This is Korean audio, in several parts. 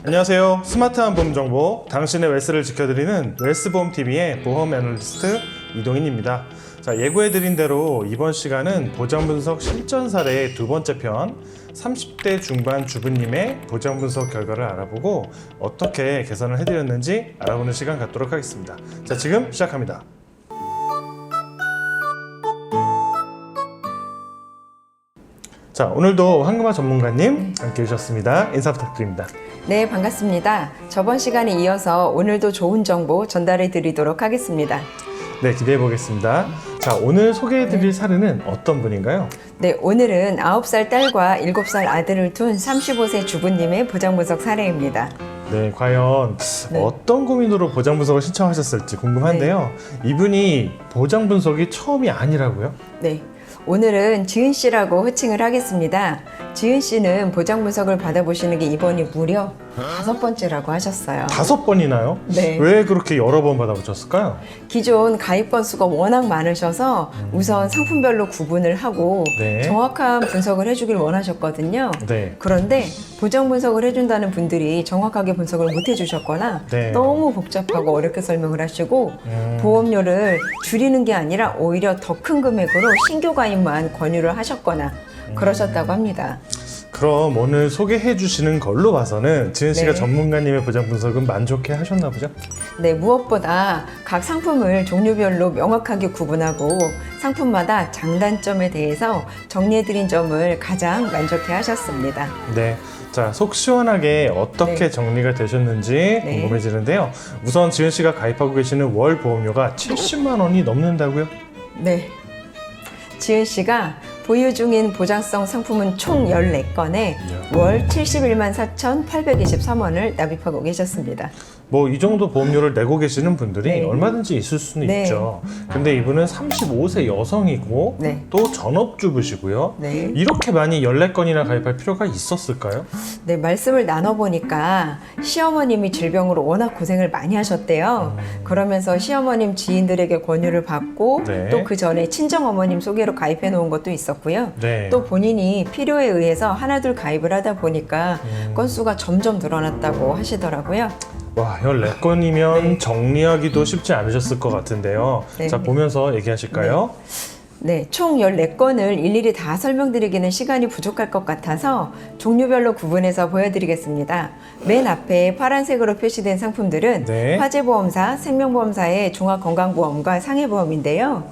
안녕하세요. 스마트한 보험 정보, 당신의 웰스를 지켜드리는 웰스보험TV의 보험 애널리스트 이동인입니다. 자, 예고해드린 대로 이번 시간은 보장 분석 실전 사례의 두 번째 편, 30대 중반 주부님의 보장 분석 결과를 알아보고 어떻게 개선을 해드렸는지 알아보는 시간 갖도록 하겠습니다. 자, 지금 시작합니다. 자, 오늘도 황금아 전문가님 함께 해주셨습니다. 인사 부탁드립니다. 네, 반갑습니다. 저번 시간에 이어서 오늘도 좋은 정보 전달해 드리도록 하겠습니다. 네, 기대해 보겠습니다. 자, 오늘 소개해 드릴 사례는 어떤 분인가요? 네, 오늘은 9살 딸과 7살 아들을 둔 35세 주부님의 보장 분석 사례입니다. 네, 과연 어떤 고민으로 보장 분석을 신청하셨을지 궁금한데요. 이분이 보장 분석이 처음이 아니라고요? 네, 오늘은 지은 씨라고 호칭을 하겠습니다. 지은 씨는 보장 분석을 받아보시는 게 이번이 무려 5번째라고 하셨어요. 5번이나요? 네. 왜 그렇게 여러 번 받아보셨을까요? 기존 가입 건수가 워낙 많으셔서 우선 상품별로 구분을 하고 네. 정확한 분석을 해주길 원하셨거든요. 네. 그런데 보장 분석을 해준다는 분들이 정확하게 분석을 못 해주셨거나 네. 너무 복잡하고 어렵게 설명을 하시고 보험료를 줄이는 게 아니라 오히려 더 큰 금액으로 신규 가입만 권유를 하셨거나 그러셨다고 합니다. 그럼 오늘 소개해 주시는 걸로 봐서는 지은 씨가 네. 전문가님의 보장 분석은 만족해 하셨나 보죠? 네, 무엇보다 각 상품을 종류별로 명확하게 구분하고 상품마다 장단점에 대해서 정리해드린 점을 가장 만족해 하셨습니다. 네. 자, 속 시원하게 어떻게 네. 정리가 되셨는지 네. 궁금해지는데요. 우선 지은 씨가 가입하고 계시는 월 보험료가 70만 원이 넘는다고요? 네. 지은 씨가 보유 중인 보장성 상품은 총 14건에 월 71만 4,823원을 납입하고 계셨습니다. 뭐 이 정도 보험료를 내고 계시는 분들이 네. 얼마든지 있을 수는 네. 있죠. 근데 이분은 35세 여성이고 네. 또 전업주부시고요. 네. 이렇게 많이 14건이나 가입할 필요가 있었을까요? 네, 말씀을 나눠보니까 시어머님이 질병으로 워낙 고생을 많이 하셨대요. 그러면서 시어머님 지인들에게 권유를 받고 네. 또 그 전에 친정어머님 소개로 가입해 놓은 것도 있었고요. 네. 또 본인이 필요에 의해서 하나둘 가입을 하다 보니까 건수가 점점 늘어났다고 하시더라고요. 와, 14건이면 정리하기도 쉽지 않으셨을 것 같은데요. 네. 자, 보면서 얘기하실까요? 네, 총 14건을 일일이 다 설명드리기는 시간이 부족할 것 같아서 종류별로 구분해서 보여드리겠습니다. 맨 앞에 파란색으로 표시된 상품들은 네. 화재보험사, 생명보험사의 종합건강보험과 상해보험인데요.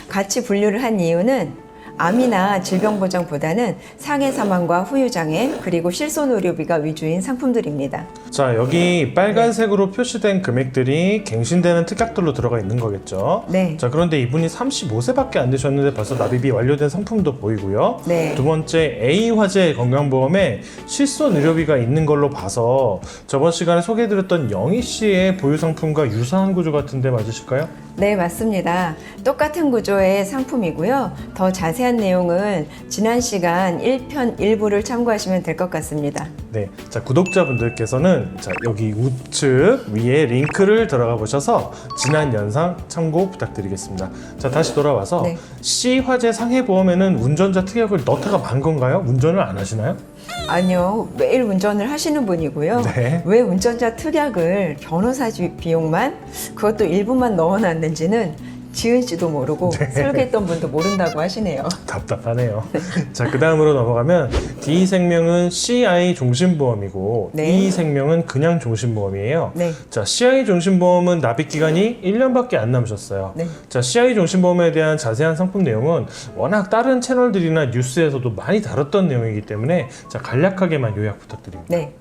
같이 분류를 한 이유는 암이나 질병보장보다는 상해 사망과 후유장애 그리고 실손의료비가 위주인 상품들입니다. 자, 여기 빨간색으로 표시된 금액들이 갱신되는 특약들로 들어가 있는 거겠죠? 네. 자, 그런데 이분이 35세밖에 안 되셨는데 벌써 납입이 완료된 상품도 보이고요. 네. 두 번째, A화재 건강보험에 실손 의료비가 있는 걸로 봐서 저번 시간에 소개해드렸던 영희 씨의 보유 상품과 유사한 구조 같은데 맞으실까요? 네, 맞습니다. 똑같은 구조의 상품이고요. 더 자세한 내용은 지난 시간 1편 1부를 참고하시면 될 것 같습니다. 네, 자, 구독자분들께서는 자, 여기 우측 위에 링크를 들어가 보셔서 지난 영상 참고 부탁드리겠습니다. 자, 다시 돌아와서 네. C화재 상해보험에는 운전자 특약을 넣다가 만 건가요? 운전을 안 하시나요? 아니요, 매일 운전을 하시는 분이고요. 네. 왜 운전자 특약을 변호사 비용만 그것도 일부만 넣어놨는지는 지은 씨도 모르고 설계했던 분도 모른다고 하시네요. 답답하네요. 자, 그 다음으로 넘어가면 D생명은 CI 종신보험이고 네. E생명은 그냥 종신보험이에요. 네. 자, CI 종신보험은 납입기간이 1년밖에 안 남으셨어요. 네. 자, CI 종신보험에 대한 자세한 상품 내용은 워낙 다른 채널들이나 뉴스에서도 많이 다뤘던 내용이기 때문에 자, 간략하게만 요약 부탁드립니다. 네.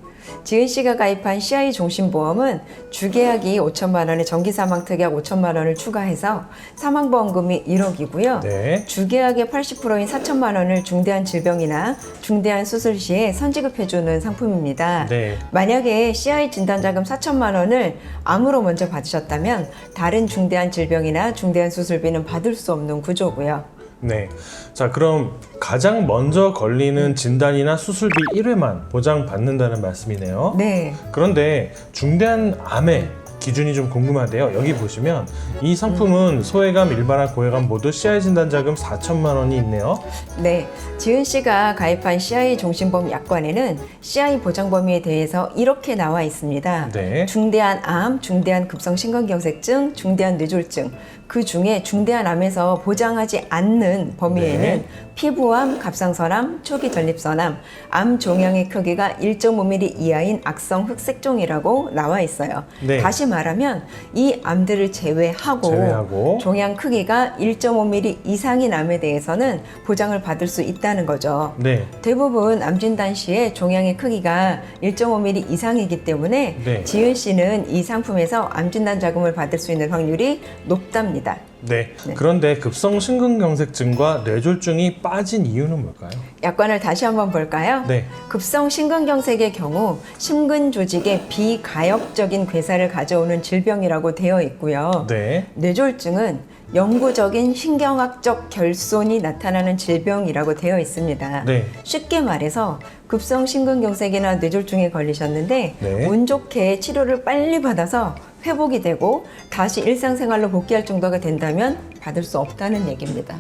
지은 씨가 가입한 CI 종신보험은 주계약이 5천만 원에 정기사망 특약 5천만 원을 추가해서 사망보험금이 1억이고요. 네. 주계약의 80%인 4천만 원을 중대한 질병이나 중대한 수술 시에 선지급해주는 상품입니다. 네. 만약에 CI 진단자금 4천만 원을 암으로 먼저 받으셨다면 다른 중대한 질병이나 중대한 수술비는 받을 수 없는 구조고요. 네. 자, 그럼 가장 먼저 걸리는 진단이나 수술비 1회만 보장받는다는 말씀이네요. 네. 그런데 중대한 암에 기준이 좀 궁금한데요. 여기 보시면 이 상품은 소외감, 일반암, 고해감 모두 CI 진단자금 4천만 원이 있네요. 네, 지은 씨가 가입한 CI 종신보험 약관에는 CI 보장 범위에 대해서 이렇게 나와 있습니다. 네. 중대한 암, 중대한 급성심근경색증, 중대한 뇌졸중, 그 중에 중대한 암에서 보장하지 않는 범위에는 네. 피부암, 갑상선암, 초기 전립선암, 암 종양의 크기가 1.5mm 이하인 악성 흑색종이라고 나와 있어요. 네. 다시 말하면 이 암들을 제외하고 종양 크기가 1.5mm 이상인 암에 대해서는 보장을 받을 수 있다는 거죠. 네. 대부분 암 진단 시에 종양의 크기가 1.5mm 이상이기 때문에 네. 지은 씨는 이 상품에서 암 진단 자금을 받을 수 있는 확률이 높답니다. 네. 네. 그런데 급성 심근경색증과 뇌졸중이 빠진 이유는 뭘까요? 약관을 다시 한번 볼까요? 네. 급성 심근경색의 경우 심근 조직의 비가역적인 괴사를 가져오는 질병이라고 되어 있고요. 네. 뇌졸중은 영구적인 신경학적 결손이 나타나는 질병이라고 되어 있습니다. 네. 쉽게 말해서 급성 심근경색이나 뇌졸중에 걸리셨는데 네. 운 좋게 치료를 빨리 받아서 회복이 되고 다시 일상생활로 복귀할 정도가 된다면 받을 수 없다는 얘기입니다.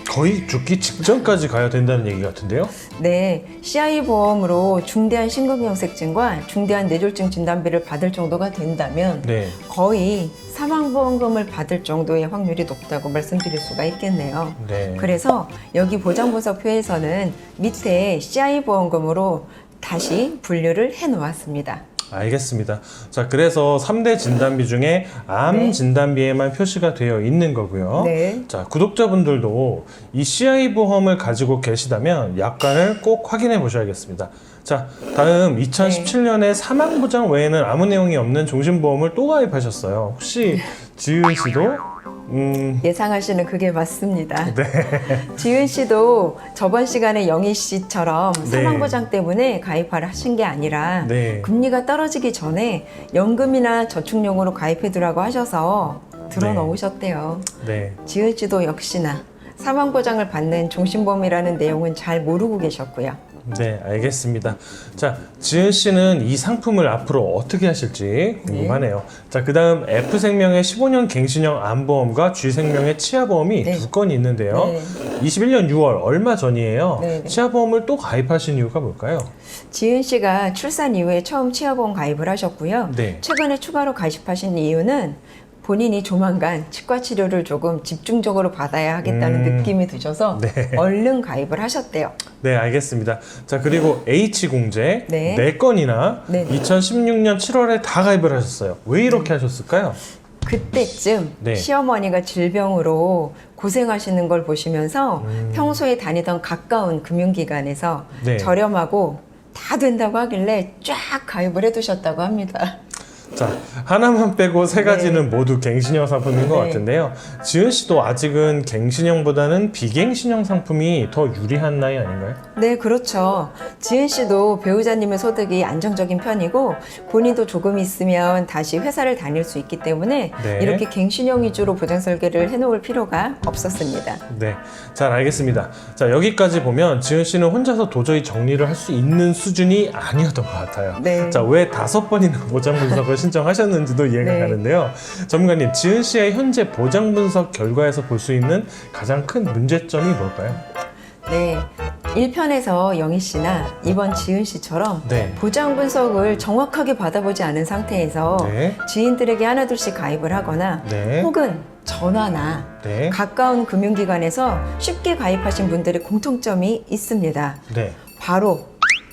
거의 죽기 직전까지 가야 된다는 얘기 같은데요? 네, CI 보험으로 중대한 심근경색증과 중대한 뇌졸중 진단비를 받을 정도가 된다면 네. 거의 사망보험금을 받을 정도의 확률이 높다고 말씀드릴 수가 있겠네요. 네. 그래서 여기 보장분석표에서는 밑에 CI 보험금으로 다시 분류를 해 놓았습니다. 알겠습니다. 자, 그래서 3대 진단비 중에 암 네. 진단비에만 표시가 되어 있는 거고요. 네. 자, 구독자분들도 이 CI 보험을 가지고 계시다면 약관을 꼭 확인해 보셔야겠습니다. 자, 다음 2017년에 사망보장 외에는 아무 내용이 없는 종신보험을 또 가입하셨어요. 혹시 지은 씨도? 예상하시는 그게 맞습니다. 네. 지은 씨도 저번 시간에 영희 씨처럼 네. 사망보장 때문에 가입을 하신 게 아니라 네. 금리가 떨어지기 전에 연금이나 저축용으로 가입해두라고 하셔서 들어놓으셨대요. 네. 지은 씨도 역시나 사망보장을 받는 종신보험이라는 내용은 잘 모르고 계셨고요. 네, 알겠습니다. 자, 지은 씨는 이 상품을 앞으로 어떻게 하실지 궁금하네요. 자, 그 다음 F생명의 15년 갱신형 암보험과 G생명의 치아보험이 네. 두 건이 있는데요. 네. 21년 6월 얼마 전이에요. 네, 네. 치아보험을 또 가입하신 이유가 뭘까요? 지은 씨가 출산 이후에 처음 치아보험 가입을 하셨고요. 네. 최근에 추가로 가입하신 이유는 본인이 조만간 치과 치료를 조금 집중적으로 받아야 하겠다는 느낌이 드셔서 네. 얼른 가입을 하셨대요. 네, 알겠습니다. 자, 그리고 H공제 네. 4건이나 네. 2016년 7월에 다 가입을 하셨어요. 왜 이렇게 하셨을까요? 그때쯤 네. 시어머니가 질병으로 고생하시는 걸 보시면서 평소에 다니던 가까운 금융기관에서 네. 저렴하고 다 된다고 하길래 쫙 가입을 해두셨다고 합니다. 자, 하나만 빼고 세 가지는 모두 갱신형 상품인 것 네. 같은데요. 지은 씨도 아직은 갱신형보다는 비갱신형 상품이 더 유리한 나이 아닌가요? 네, 그렇죠. 지은 씨도 배우자님의 소득이 안정적인 편이고 본인도 조금 있으면 다시 회사를 다닐 수 있기 때문에 네. 이렇게 갱신형 위주로 보장 설계를 해놓을 필요가 없었습니다. 네, 잘 알겠습니다. 자, 여기까지 보면 지은 씨는 혼자서 도저히 정리를 할 수 있는 수준이 아니었던 것 같아요. 네. 자, 왜 5번이나 보장 분석을 신청하셨는지도 이해가 네. 가는데요. 전문가님, 지은 씨의 현재 보장 분석 결과에서 볼 수 있는 가장 큰 문제점이 뭘까요? 네. 1편에서 영희 씨나 이번 지은 씨처럼 네. 보장 분석을 정확하게 받아보지 않은 상태에서 네. 지인들에게 하나둘씩 가입을 하거나 네. 혹은 전화나 네. 가까운 금융기관에서 쉽게 가입하신 분들의 공통점이 있습니다. 네. 바로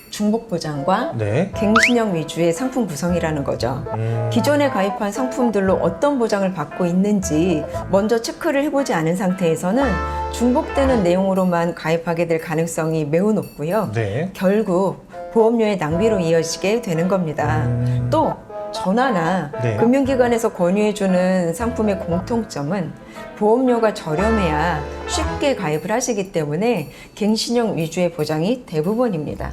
중복 보장과 네. 갱신형 위주의 상품 구성이라는 거죠. 기존에 가입한 상품들로 어떤 보장을 받고 있는지 먼저 체크를 해보지 않은 상태에서는 중복되는 내용으로만 가입하게 될 가능성이 매우 높고요. 네. 결국 보험료의 낭비로 이어지게 되는 겁니다. 또 전화나 네. 금융기관에서 권유해주는 상품의 공통점은 보험료가 저렴해야 쉽게 가입을 하시기 때문에 갱신형 위주의 보장이 대부분입니다.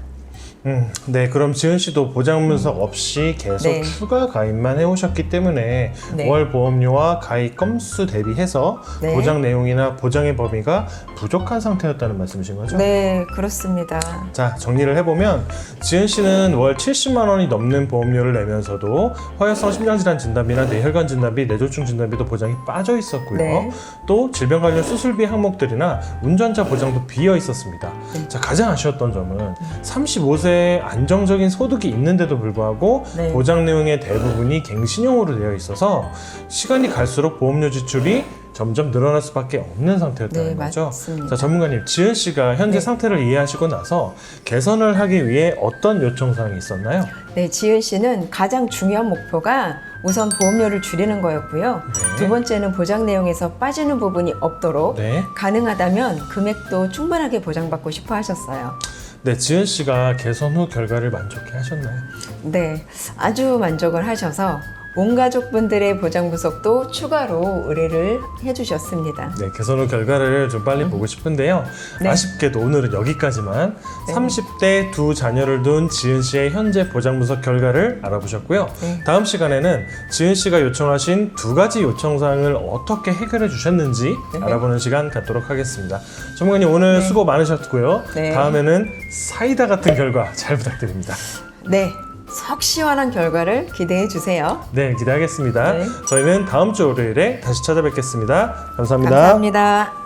네, 그럼 지은 씨도 보장 분석 없이 계속 네. 추가 가입만 해오셨기 때문에 네. 월 보험료와 가입 건수 대비해서 네. 보장 내용이나 보장의 범위가 부족한 상태였다는 말씀이신 거죠? 네, 그렇습니다. 자, 정리를 해보면 지은 씨는 월 70만 원이 넘는 보험료를 내면서도 허혈성 심장질환 진단비나 뇌혈관 진단비, 뇌졸중 진단비도 보장이 빠져 있었고요. 네. 또 질병 관련 수술비 항목들이나 운전자 보장도 비어 있었습니다. 자, 가장 아쉬웠던 점은 35세 안정적인 소득이 있는데도 불구하고 네. 보장 내용의 대부분이 갱신형으로 되어 있어서 시간이 갈수록 보험료 지출이 점점 늘어날 수밖에 없는 상태였다는 네, 거죠. 맞습니다. 자, 전문가님, 지은 씨가 현재 네. 상태를 이해하시고 나서 개선을 하기 위해 어떤 요청 사항이 있었나요? 네, 지은 씨는 가장 중요한 목표가 우선 보험료를 줄이는 거였고요. 네. 두 번째는 보장 내용에서 빠지는 부분이 없도록 네. 가능하다면 금액도 충분하게 보장받고 싶어 하셨어요. 네, 지은 씨가 개선 후 결과를 만족해 하셨나요? 네, 아주 만족을 하셔서 온 가족분들의 보장 부속도 추가로 의뢰를 해주셨습니다. 네, 개선 후 결과를 좀 빨리 보고 싶은데요. 네. 아쉽게도 오늘은 여기까지만 네. 30대 두 자녀를 둔 지은 씨의 현재 보장 분석 결과를 알아보셨고요. 네. 다음 시간에는 지은 씨가 요청하신 두 가지 요청 사항을 어떻게 해결해 주셨는지 네. 알아보는 시간 갖도록 하겠습니다. 전문가님, 오늘 수고 많으셨고요. 네. 다음에는 사이다 같은 결과 잘 부탁드립니다. 네, 속 시원한 결과를 기대해 주세요. 네, 기대하겠습니다. 네. 저희는 다음 주 월요일에 다시 찾아뵙겠습니다. 감사합니다. 감사합니다.